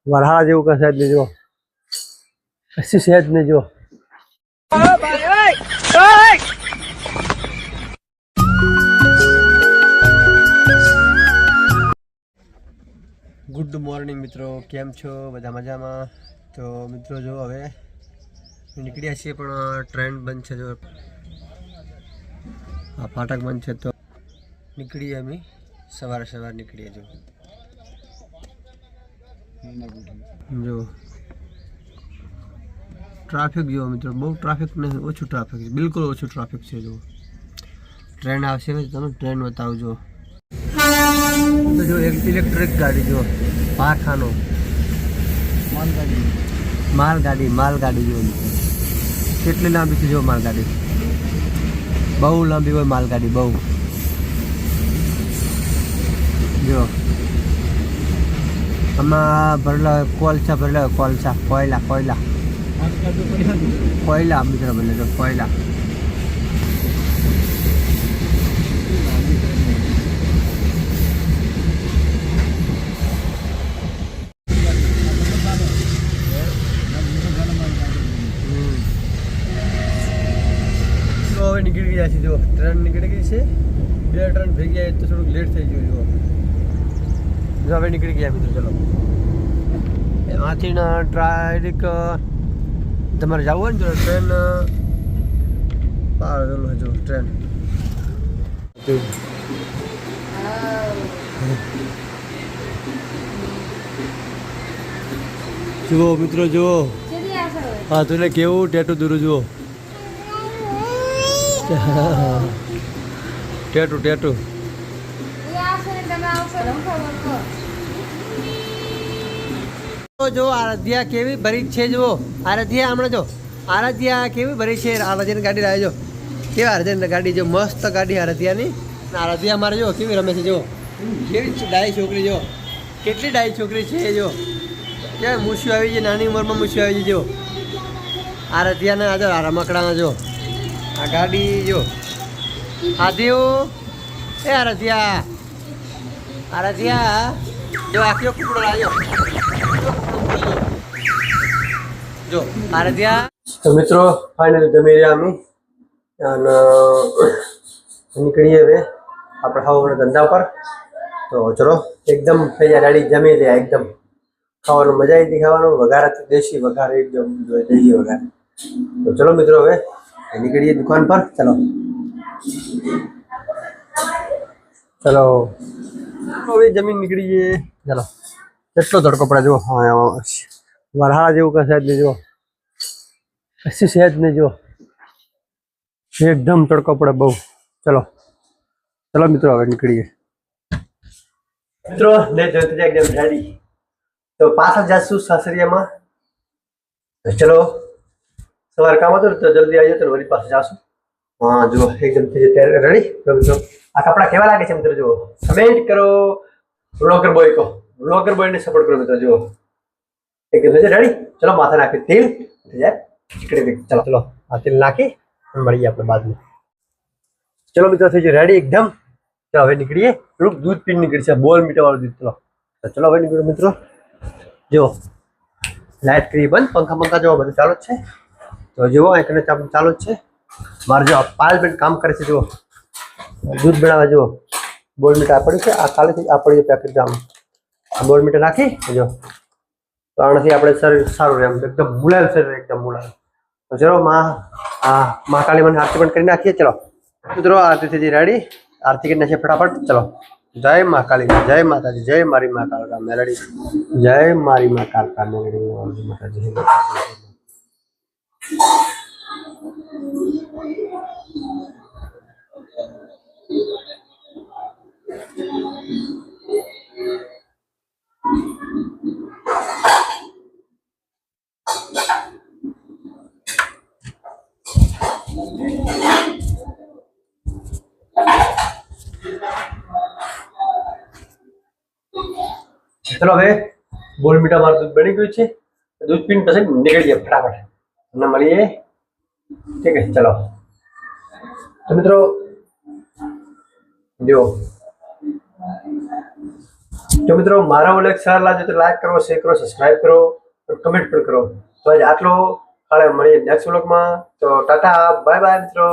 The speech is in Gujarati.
વરહાળા જેવું કઈ સહેજ નહીં જો, કશું સહેજ નહીં જો. ગુડ મોર્નિંગ મિત્રો, કેમ છો? બધા મજામાં? તો મિત્રો જો હવે નીકળ્યા છીએ પણ ટ્રેન બંધ છે. જો આ ફાટક બંધ છે તો નીકળીએ અમે સવારે નીકળીએ. જો ટ્રાફિક જો મિત્રો, બહુ ટ્રાફિક નહીં, ઓછું ટ્રાફિક છે, બિલકુલ ઓછું ટ્રાફિક છે. જો ટ્રેન આવશે ને તમે ટ્રેન બતાવજો. તો જો એક ઇલેક્ટ્રિક ગાડી જો, પાખાનો માલગાડી જો કેટલી લાંબી છે. જો માલગાડી બહુ લાંબી હોય, માલગાડી બહુ. જો આમાં ભરેલા કોલસા, કોયલા મિત્રો બોલે જો કોયલા. હવે નીકળી ગયા છે. જો ટ્રેન નીકળી ગઈ છે, 2 ટ્રેન ભેગી આવી તો થોડુંક લેટ થઈ ગયું. જો હવે નીકળી ગયા મિત્રો. ચલો એમાંથી ડાયરેક્ટ તમારે જવું હોય ને તો ટ્રેન પાડેલો જો ટ્રેન. જુઓ મિત્રો જુઓ, હા તું કેવું ટેટુ દૂર જુઓ, ટેટુ જો આરાધ્યા કેવી ભરી છે. જુઓ આરાધ્યા, હમણાં જો આરાધ્યા કેવી ભરી છે. આરાધ્યાની ગાડી લાવે જો, કેવી આરાધ્યાની ગાડી જો, મસ્ત ગાડી આરાધ્યાની. આરાધ્યા અમારે જો કેવી રમે છે. જો કેવી ડાઈ છોકરી, જો કેટલી ડાઈ છોકરી છે. જો ક્યાં મૂછ્યું આવી છે, નાની ઉંમરમાં મૂછ્યું આવી છે. જો આરાધ્યાને આ જો રમકડામાં જો આ ગાડી જો. આધ્યો એ આરાધ્યા જો આખી કુકડો લાવ્યો જો આરાધ્યા. તો મિત્રો ફાઇનલી જમી રહ્યા અમે અને નીકળીએ હવે આપણે ખાવાના ધંધા પર. તો ચલો એકદમ થઈ જાય રેડી, જમી રહ્યા એકદમ. ખાવાનું મજા આવી હતી, ખાવાનું વઘાર હતી, દેશી વઘાર એકદમ દેશી વઘાર. તો ચલો મિત્રો હવે નીકળીએ દુકાન પર. ચલો હવે જમીન નીકળીએ. ચલો કેટલો તડકો પડે જો, વરહાળા જેવું કઈ સહેજ નહીં જો, કશું સહેજ નહીં જો, એકદમ તડકો પડે બહુ. ચલો મિત્રો હવે નીકળીએ. મિત્રો એકદમ રેડી. તો પાછા જઈશું સાસરિયામાં. ચલો સવારે કામ હતું તો જલ્દી આવી તો વળી પાસે જાશું. હા જુઓ એકદમ રેડી. મિત્રો આ કપડા કેવા લાગે છે મિત્રો? જુઓ કમેન્ટ કરો. વ્લોગર બોયને સપોર્ટ કરો મિત્રો. જુઓ એકદમ રેડી. ચલો માથા નાખી તેલ જાય નીકળી. ચલો આ તેલ નાખી મળીએ આપણે બાદમાં. ચલો મિત્રો થઈ જાય રેડી એકદમ. તો હવે નીકળીએ. થોડુંક દૂધ પીને નીકળી છે, બોલ મીઠા વાળું દૂધ. ચલો હવે નીકળ્યો મિત્રો. જુઓ લાઇટ કરી બંધ, પંખા જો બધું ચાલુ જ છે. તો જુઓ એકને ચાલુ જ છે. મારે જો પાયલબેન કામ કરે છે. જુઓ દૂધ બનાવવા. જુઓ બોલ મીઠા પડ્યું છે, આ કાલેથી આ પડી પેકેટ જામ બોલ મીઠા નાખી જો. તો આનાથી આપણે શરીર સારું રહે, એકદમ મુલાયમ શરીર, એકદમ મુલાયમ. તો ચલો મા કાલી મને આરતી પણ કરી નાખીએ. ચલો મિત્રો આરતી થઈ જઈ રેડી. આરતી કરી નાખીએ ફટાફટ. ચલો જય મા કાલી, જય માતાજી, જય મારી મા કાલકા મેલડી, જય મારી મા કાલકા મેલડી માતાજી. ચલો હવે બોલ મીઠા મારું દૂધ બની ગયું છે. દૂધ પીને પછી નીકળીએ ફટાફટ અને મળીએ. ઠીક છે ચલો. તો મિત્રો જો તો મિત્રો મારા વ્લોગ સારા લાગે તો લાઈક કરો, શેર કરો, સબસ્ક્રાઇબ કરો અને કમેન્ટ પણ કરો. તો આજે આટલો. કાલે મળીએ નેક્સ્ટ વ્લોગમાં. તો ટાટા, બાય બાય મિત્રો.